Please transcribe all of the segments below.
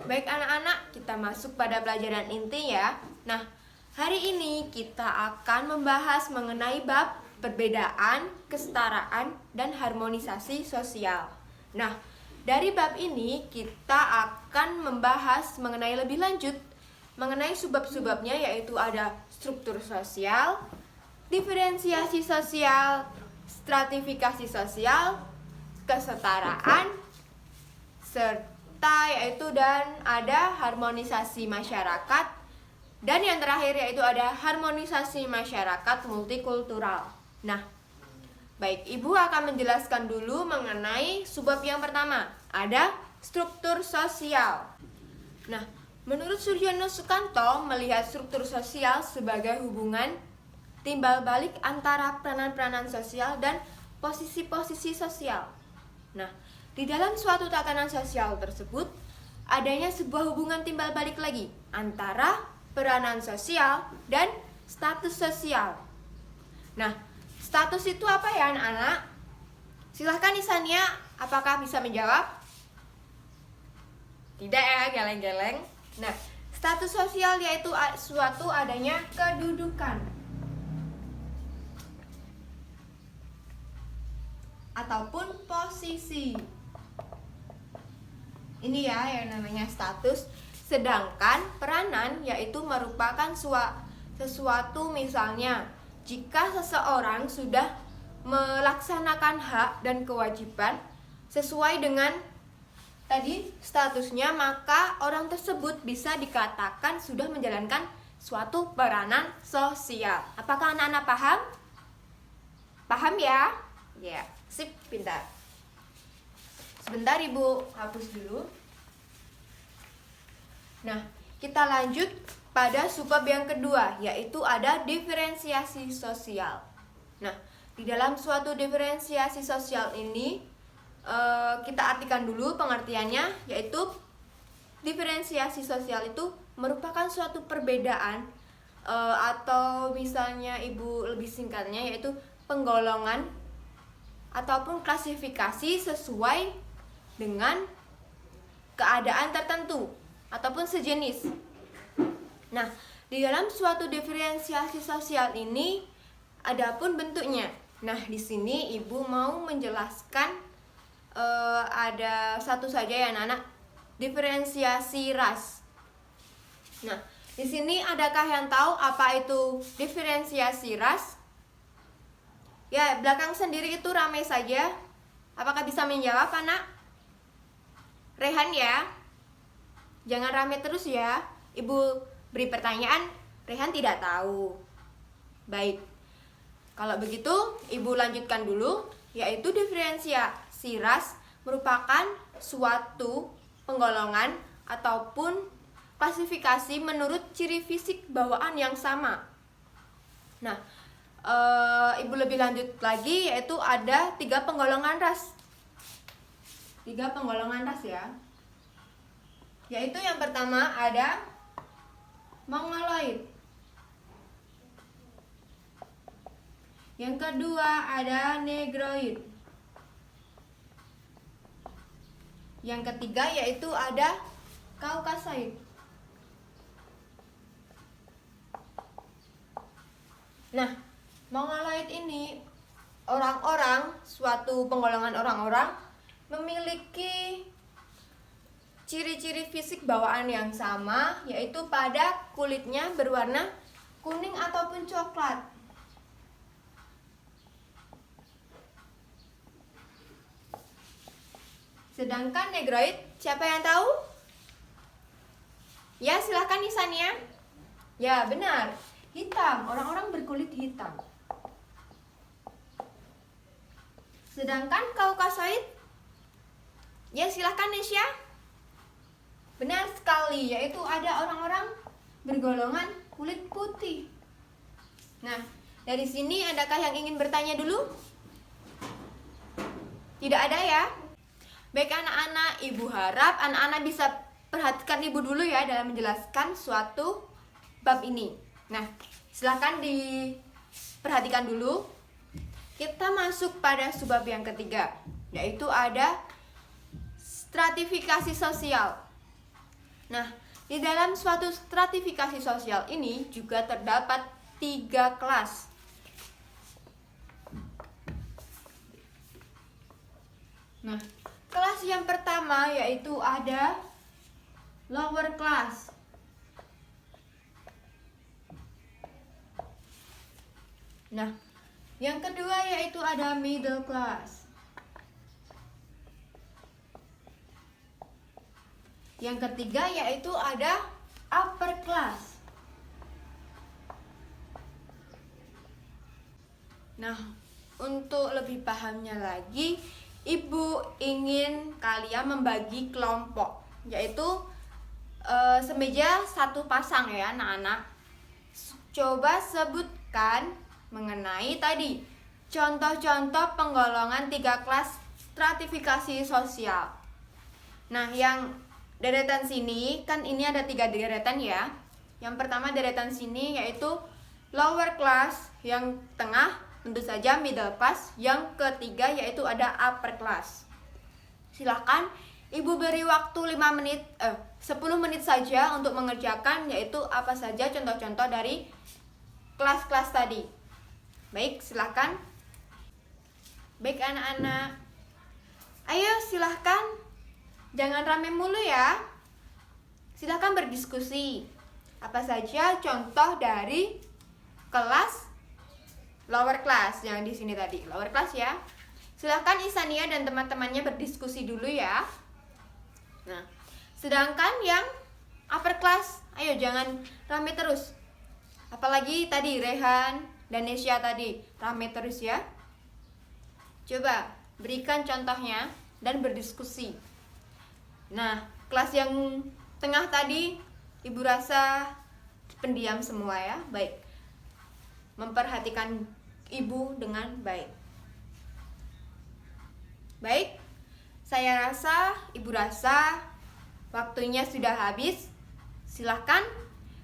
Baik anak-anak, kita masuk pada pelajaran inti ya. Nah, hari ini kita akan membahas mengenai bab perbedaan, kesetaraan, dan harmonisasi sosial. Nah, dari bab ini kita akan membahas mengenai lebih lanjut mengenai subbab-subbabnya, yaitu ada struktur sosial, diferensiasi sosial, stratifikasi sosial, kesetaraan, serta dan ada harmonisasi masyarakat, dan yang terakhir yaitu ada harmonisasi masyarakat multikultural. Nah, baik, Ibu akan menjelaskan dulu mengenai subbab yang pertama, ada struktur sosial. Nah, menurut Suryono Sukanto melihat struktur sosial sebagai hubungan timbal balik antara peranan-peranan sosial dan posisi-posisi sosial. Nah, di dalam suatu tatanan sosial tersebut, adanya sebuah hubungan timbal balik lagi antara peranan sosial dan status sosial. Nah, status itu apa ya anak-anak? Silahkan Isania, apakah bisa menjawab? Tidak ya, geleng-geleng. Nah, status sosial yaitu suatu adanya kedudukan ataupun posisi. Ini ya yang namanya status. Sedangkan peranan yaitu merupakan sesuatu, misalnya jika seseorang sudah melaksanakan hak dan kewajiban sesuai dengan tadi statusnya, maka orang tersebut bisa dikatakan sudah menjalankan suatu peranan sosial. Apakah anak-anak paham? Paham ya? Ya, sip, pintar. Sebentar Ibu hapus dulu. Nah, kita lanjut pada subbab yang kedua, yaitu ada diferensiasi sosial. Nah, di dalam suatu diferensiasi sosial ini kita artikan dulu pengertiannya, yaitu diferensiasi sosial itu merupakan suatu perbedaan atau misalnya Ibu lebih singkatnya yaitu penggolongan ataupun klasifikasi sesuai dengan keadaan tertentu ataupun sejenis. Nah, di dalam suatu diferensiasi sosial ini adapun bentuknya. Nah, di sini Ibu mau menjelaskan ada satu saja ya anak-anak, diferensiasi ras. Nah, di sini adakah yang tahu apa itu diferensiasi ras? Ya, belakang sendiri itu ramai saja. Apakah bisa menjawab anak? Rehan ya, jangan rame terus ya. Ibu beri pertanyaan, Rehan tidak tahu. Baik, kalau begitu Ibu lanjutkan dulu, yaitu diferensiasi ras merupakan suatu penggolongan ataupun klasifikasi menurut ciri fisik bawaan yang sama. Nah, Ibu lebih lanjut lagi, yaitu ada 3 penggolongan ras. 3 penggolongan ras ya. Yaitu yang pertama ada Mongoloid. Yang kedua ada Negroid. Yang ketiga yaitu ada Caucasoid. Nah, Mongoloid ini orang-orang, suatu penggolongan orang-orang memiliki ciri-ciri fisik bawaan yang sama, yaitu pada kulitnya berwarna kuning ataupun coklat. Sedangkan Negroid, siapa yang tahu? Ya, silahkan Nisania. Ya, benar. Hitam, orang-orang berkulit hitam. Sedangkan Caucasoid, ya silahkan Nesya. Benar sekali, yaitu ada orang-orang bergolongan kulit putih. Nah, dari sini adakah yang ingin bertanya dulu? Tidak ada ya? Baik anak-anak, Ibu harap anak-anak bisa perhatikan Ibu dulu ya dalam menjelaskan suatu bab ini. Nah, silahkan diperhatikan dulu. Kita masuk pada subbab yang ketiga, yaitu ada stratifikasi sosial. Nah, di dalam suatu stratifikasi sosial ini juga terdapat 3 kelas. Nah, kelas yang pertama yaitu ada lower class. Nah, yang kedua yaitu ada middle class. Yang ketiga yaitu ada upper class. Nah, untuk lebih pahamnya lagi, Ibu ingin kalian membagi kelompok, yaitu semeja satu pasang ya anak-anak. Coba sebutkan mengenai tadi contoh-contoh penggolongan 3 kelas stratifikasi sosial. Nah, yang deretan sini kan ini ada 3 deretan ya. Yang pertama deretan sini yaitu lower class, yang tengah tentu saja middle class, yang ketiga yaitu ada upper class. Silahkan Ibu beri waktu 10 menit saja untuk mengerjakan, yaitu apa saja contoh-contoh dari kelas-kelas tadi. Baik, silahkan. Baik anak-anak, ayo silahkan, jangan rame mulu ya. Silahkan berdiskusi. Apa saja contoh dari kelas lower class yang di sini tadi, lower class ya. Silahkan Isania dan teman-temannya berdiskusi dulu ya. Nah, sedangkan yang upper class, ayo jangan rame terus. Apalagi tadi Rehan dan Nesya tadi rame terus ya. Coba berikan contohnya dan berdiskusi. Nah, kelas yang tengah tadi Ibu rasa pendiam semua ya. Baik, memperhatikan Ibu dengan baik. Baik, saya rasa, Ibu rasa waktunya sudah habis. Silahkan,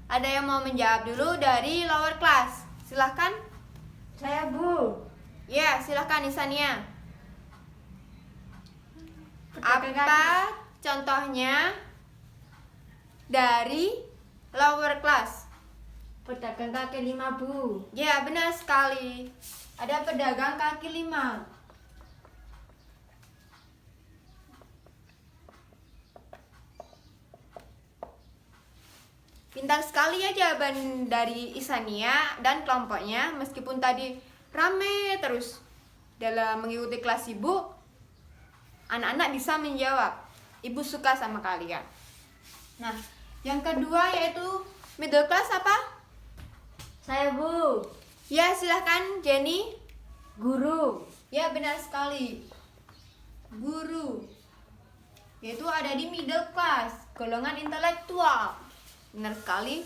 ada yang mau menjawab dulu dari lower class? Silahkan. Saya, Bu. Ya, silahkan Isania. Pedagang Apa contohnya dari lower class? Pedagang kaki 5, Bu. Ya, benar sekali. Ada pedagang kaki 5. Pintar sekali ya jawaban dari Isania dan kelompoknya. Meskipun tadi rame terus dalam mengikuti kelas Ibu, anak-anak bisa menjawab. Ibu suka sama kalian. Nah, yang kedua yaitu middle class apa? Saya, Bu. Ya, silahkan Jenny. Guru. Ya, benar sekali. Guru. Yaitu ada di middle class, golongan intelektual. Benar sekali.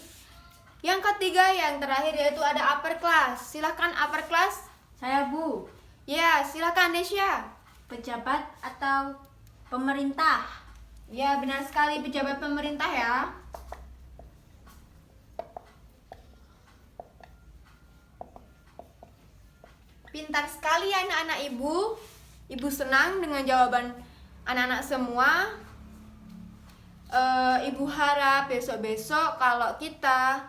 Yang ketiga, yang terakhir yaitu ada upper class. Silahkan upper class. Saya, Bu. Ya, silahkan Nesya. Pejabat atau pemerintah. Ya, benar sekali, pejabat pemerintah ya. Pintar sekali ya anak-anak Ibu. Ibu senang dengan jawaban anak-anak semua. Ibu harap besok-besok kalau kita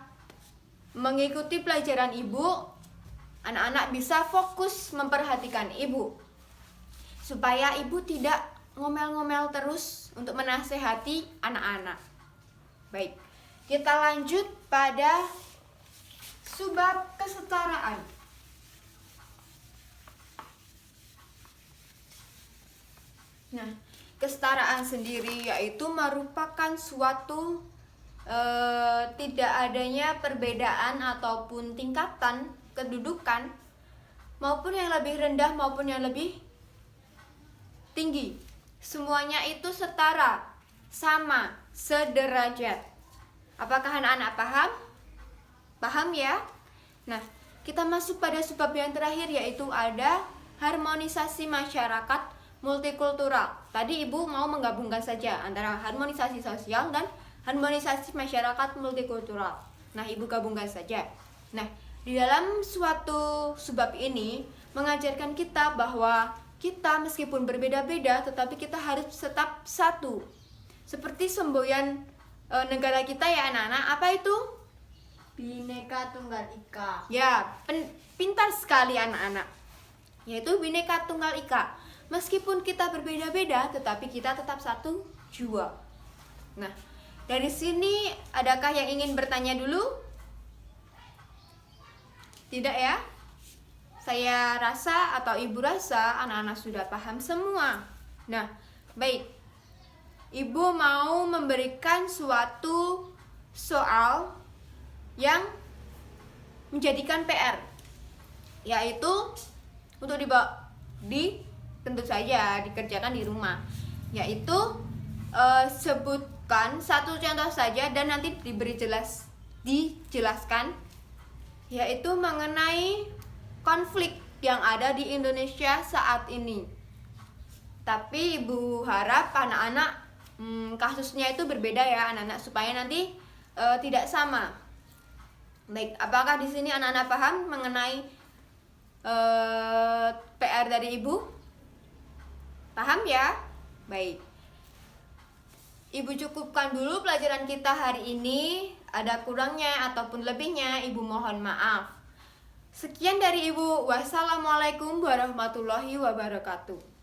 mengikuti pelajaran Ibu, anak-anak bisa fokus memperhatikan Ibu, supaya Ibu tidak ngomel-ngomel terus untuk menasehati anak-anak. Baik, kita lanjut pada subbab kesetaraan. Nah, kesetaraan sendiri yaitu merupakan suatu tidak adanya perbedaan ataupun tingkatan kedudukan, maupun yang lebih rendah maupun yang lebih tinggi. Semuanya itu setara, sama, sederajat. Apakah anak-anak paham? Paham ya? Nah, kita masuk pada subbab yang terakhir yaitu ada harmonisasi masyarakat multikultural. Tadi Ibu mau menggabungkan saja antara harmonisasi sosial dan harmonisasi masyarakat multikultural. Nah, Ibu gabungkan saja. Nah, di dalam suatu subbab ini mengajarkan kita bahwa kita meskipun berbeda-beda tetapi kita harus tetap satu. Seperti semboyan negara kita ya anak-anak. Apa itu? Bhinneka Tunggal Ika. Ya, pintar sekali anak-anak. Yaitu Bhinneka Tunggal Ika. Meskipun kita berbeda-beda, tetapi kita tetap satu jua. Nah, dari sini adakah yang ingin bertanya dulu? Tidak ya? Saya rasa atau ibu rasa anak-anak sudah paham semua. Nah, baik. Ibu mau memberikan suatu soal yang menjadikan PR, yaitu untuk tentu saja dikerjakan di rumah, yaitu sebutkan satu contoh saja dan nanti dijelaskan, yaitu mengenai konflik yang ada di Indonesia saat ini. Tapi ibu harap anak-anak kasusnya itu berbeda ya anak-anak, supaya nanti tidak sama. Baik, apakah di sini anak-anak paham mengenai PR dari ibu? Paham ya? Baik. Ibu cukupkan dulu pelajaran kita hari ini. Ada kurangnya ataupun lebihnya, ibu mohon maaf. Sekian dari ibu. Wassalamualaikum warahmatullahi wabarakatuh.